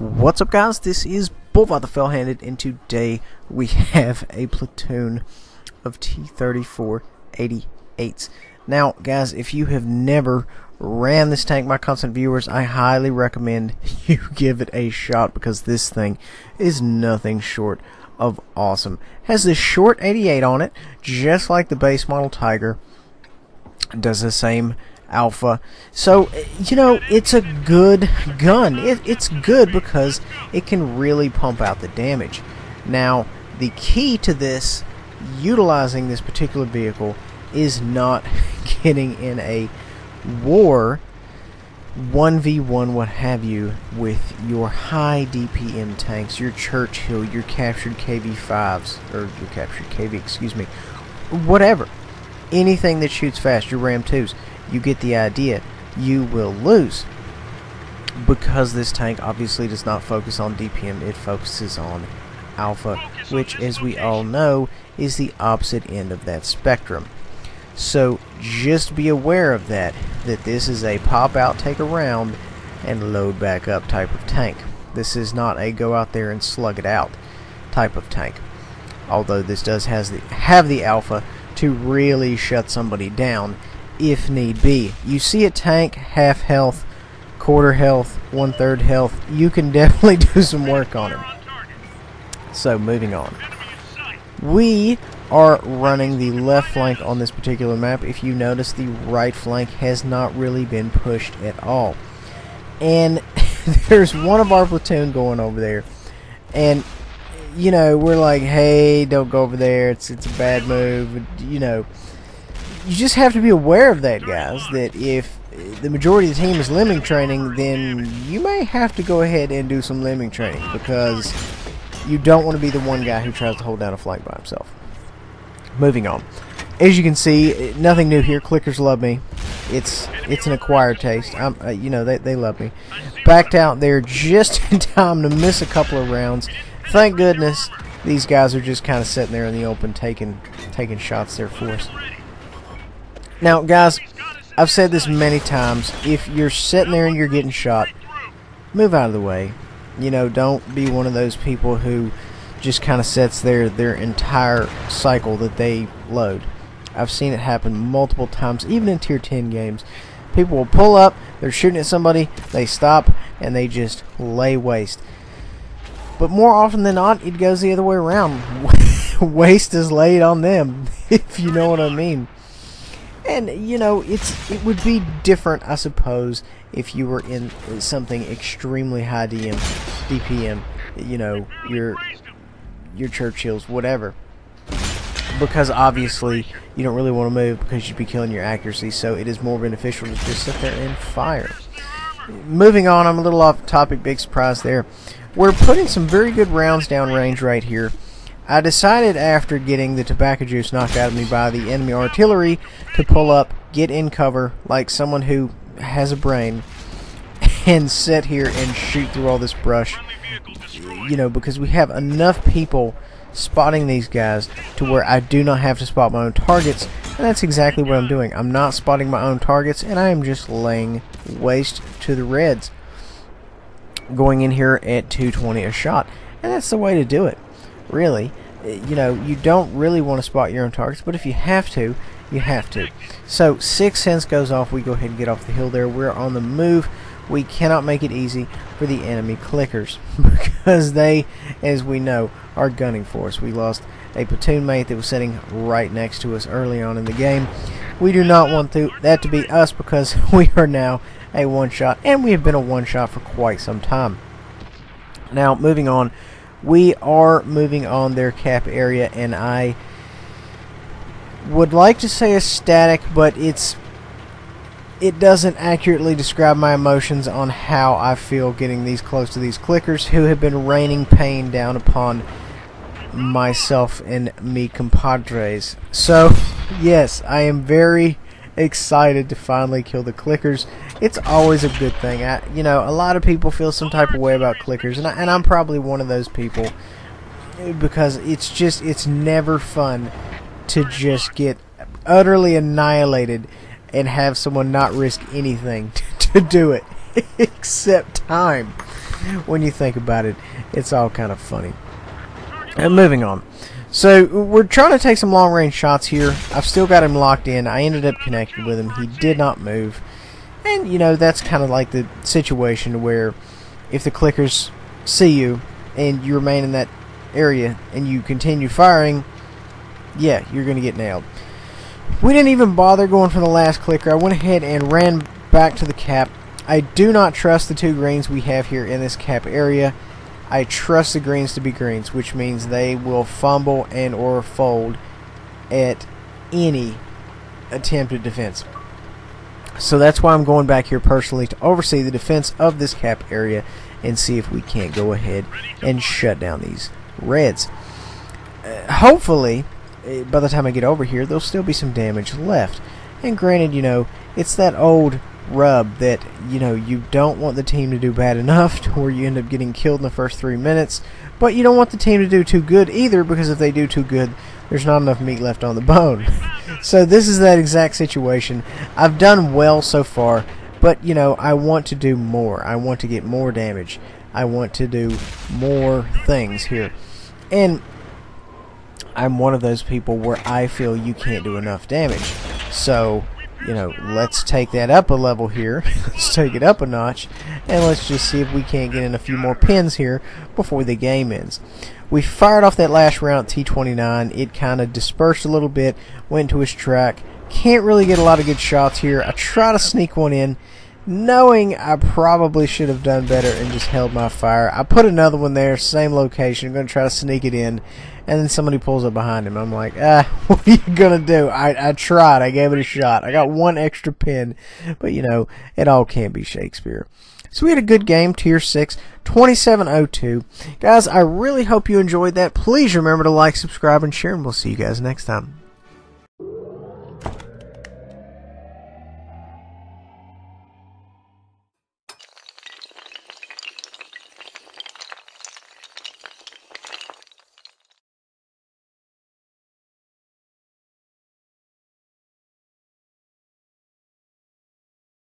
What's up, guys? This is Bullfire the Fell-Handed, and today we have a platoon of T-34-88s. Now, guys, if you have never ran this tank, my constant viewers, I highly recommend you give it a shot because this thing is nothing short of awesome. It has this short 88 on it, just like the base model Tiger. It does the same alpha, so you know it's a good gun. It's good because it can really pump out the damage. Now the key to this, utilizing this particular vehicle, is not getting in a war 1v1 what have you with your high DPM tanks, your Churchill, your captured KV5s, or your captured KV, excuse me, whatever, anything that shoots fast, your Ram 2s. You get the idea. You will lose because this tank obviously does not focus on DPM. It focuses on alpha, which, as we all know, is the opposite end of that spectrum. So just be aware of that this is a pop out, take a round, and load back up type of tank. This is not a go out there and slug it out type of tank. Although this does have the alpha to really shut somebody down if need be. You see a tank half health, quarter health, 1/3 health, you can definitely do some work on him. So moving on, we are running the left flank on this particular map. If you notice, the right flank has not really been pushed at all, and there's one of our platoon going over there, and you know, we're like, hey, don't go over there, it's a bad move, you know. You just have to be aware of that, guys, that if the majority of the team is lemming training, then you may have to go ahead and do some lemming training, because you don't want to be the one guy who tries to hold down a flank by himself. Moving on. As you can see, nothing new here. Clickers love me. It's an acquired taste. You know, they love me. Backed out there just in time to miss a couple of rounds. Thank goodness these guys are just kind of sitting there in the open taking shots there for us. Now, guys, I've said this many times. If you're sitting there and you're getting shot, move out of the way. You know, don't be one of those people who just kind of sets their entire cycle that they load. I've seen it happen multiple times, even in Tier 10 games. People will pull up, they're shooting at somebody, they stop, and they just lay waste. But more often than not, it goes the other way around. Waste is laid on them, if you know what I mean. And you know, it would be different, I suppose, if you were in something extremely high DPM, you know, your Churchills, whatever. Because obviously you don't really want to move because you'd be killing your accuracy, so it is more beneficial to just sit there and fire. Moving on, I'm a little off topic, big surprise there. We're putting some very good rounds down range right here. I decided, after getting the tobacco juice knocked out of me by the enemy artillery, to pull up, get in cover like someone who has a brain, and sit here and shoot through all this brush. You know, because we have enough people spotting these guys to where I do not have to spot my own targets, and that's exactly what I'm doing. I'm not spotting my own targets, and I am just laying waste to the Reds, going in here at 220 a shot, and that's the way to do it. Really, you know, you don't really want to spot your own targets, but if you have to, you have to. So 6 cents goes off, we go ahead and get off the hill there. We're on the move. We cannot make it easy for the enemy clickers because they, as we know, are gunning for us. We lost a platoon mate that was sitting right next to us early on in the game. We do not want that to be us, because we are now a one-shot, and we have been a one-shot for quite some time. Now, moving on. We are moving on their cap area, and I would like to say ecstatic, but it doesn't accurately describe my emotions on how I feel getting these close to these clickers who have been raining pain down upon myself and me compadres. So yes, I am very excited to finally kill the clickers. It's always a good thing. You know, a lot of people feel some type of way about clickers, and I'm probably one of those people, because it's never fun to just get utterly annihilated and have someone not risk anything to do it except time. when you think about it, it's all kind of funny. And moving on. So we're trying to take some long range shots here. I've still got him locked in. I ended up connecting with him. He did not move. And you know, that's kind of like the situation where if the clickers see you and you remain in that area and you continue firing, yeah, you're going to get nailed. We didn't even bother going for the last clicker. I went ahead and ran back to the cap. I do not trust the two greens we have here in this cap area. I trust the greens to be greens, which means they will fumble and or fold at any attempted defense. So that's why I'm going back here personally to oversee the defense of this cap area and see if we can't go ahead and shut down these reds. Hopefully, by the time I get over here, there'll still be some damage left. And granted, you know, it's that old rub that, you know, you don't want the team to do bad enough to where you end up getting killed in the first 3 minutes, but you don't want the team to do too good either, because if they do too good, there's not enough meat left on the bone. So this is that exact situation. I've done well so far, but you know, I want to do more. I want to get more damage. I want to do more things here. And I'm one of those people where I feel you can't do enough damage. So, you know, let's take that up a level here. Let's take it up a notch, and let's just see if we can't get in a few more pins here before the game ends. We fired off that last round T-29. It kind of dispersed a little bit, went to his track. Can't really get a lot of good shots here. I try to sneak one in, knowing I probably should have done better and just held my fire. I put another one there, same location. I'm going to try to sneak it in, and then somebody pulls up behind him. I'm like, what are you going to do? I tried. I gave it a shot. I got one extra pin, but you know, it all can't be Shakespeare. So we had a good game, Tier 6, 27-02. Guys, I really hope you enjoyed that. Please remember to like, subscribe, and share, and we'll see you guys next time.